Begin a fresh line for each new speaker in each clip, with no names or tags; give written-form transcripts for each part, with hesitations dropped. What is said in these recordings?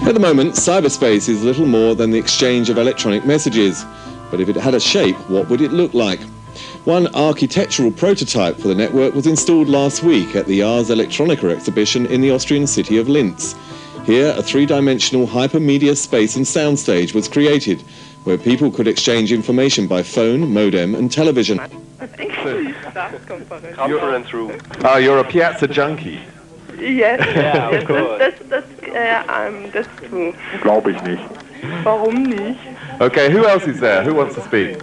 At the moment, cyberspace is little more than the exchange of electronic messages. But if it had a shape, what would it look like? One architectural prototype for the network was installed last week at the Ars Electronica exhibition in the Austrian city of Linz. Here, a three-dimensional hypermedia space and soundstage was created, where people could exchange information by phone, modem and television.
Conference room.
Oh, you're a piazza junkie.
Yes,
Yeah, of course.
that's true.
Glaube ich nicht.
Warum nicht?
Okay, who else is there? Who wants to speak?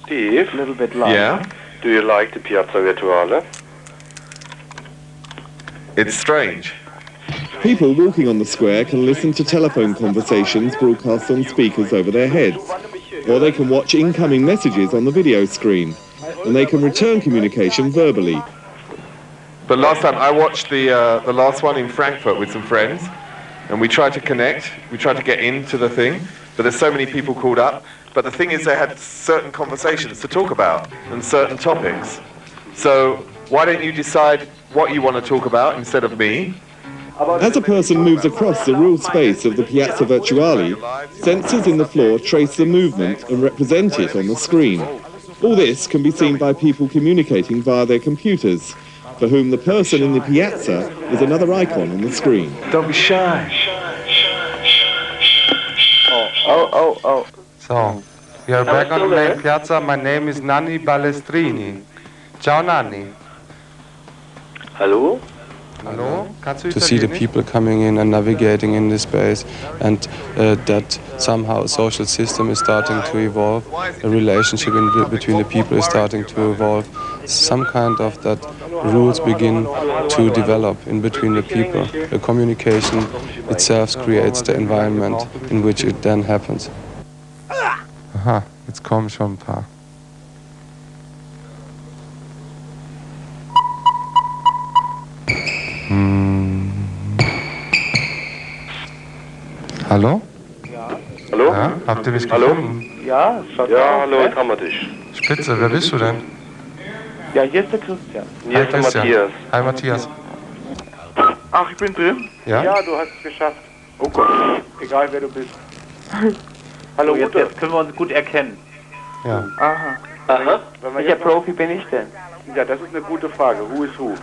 Steve,
A little bit loud.
Yeah?
do you like the Piazza Virtuale?
It's strange.
People walking on the square can listen to telephone conversations broadcast on speakers over their heads, or they can watch incoming messages on the video screen, and they can return communication verbally.
But last time I watched the last one in Frankfurt with some friends, and we tried to connect, we tried to get into the thing, but there's so many people called up. But the thing is, they had certain conversations to talk about and certain topics. So why don't you decide what you want to talk about instead of me?
As a person moves across the real space of the Piazza Virtuale, sensors in the floor trace the movement and represent it on the screen. All this can be seen by people communicating via their computers, for whom the person in the piazza is another icon on the screen.
Don't be shy.
Oh.
So, we are back on the main piazza. My name is Nanni Balestrini. Ciao Nanni.
Hallo?
Hallo? Kannst du
To see the
Italienisch?
people coming in and navigating in this space, and that somehow a social system is starting to evolve, a relationship between the people is starting to evolve, some kind of that rules begin to develop in between the people. The communication itself creates the environment in which it then happens.
Aha, jetzt kommen schon ein paar. Hallo?
Hallo?
Ja, habt ihr mich
Hallo?
gefunden?
Ja, schaut
Ja,
aus,
hallo,
ne?
jetzt haben wir dich.
Spitze, wer bist du denn?
Ja, hier ist der Christian.
Hier ist der Matthias.
Hi Matthias.
Ach, ich bin drin?
Ja?
Ja, du hast es geschafft. Oh Gott, egal wer du bist. Hallo, jetzt können wir uns gut erkennen.
Ja.
Aha.
Aha.
Welcher Profi bin ich denn? Ja, das ist eine gute Frage. Who is who?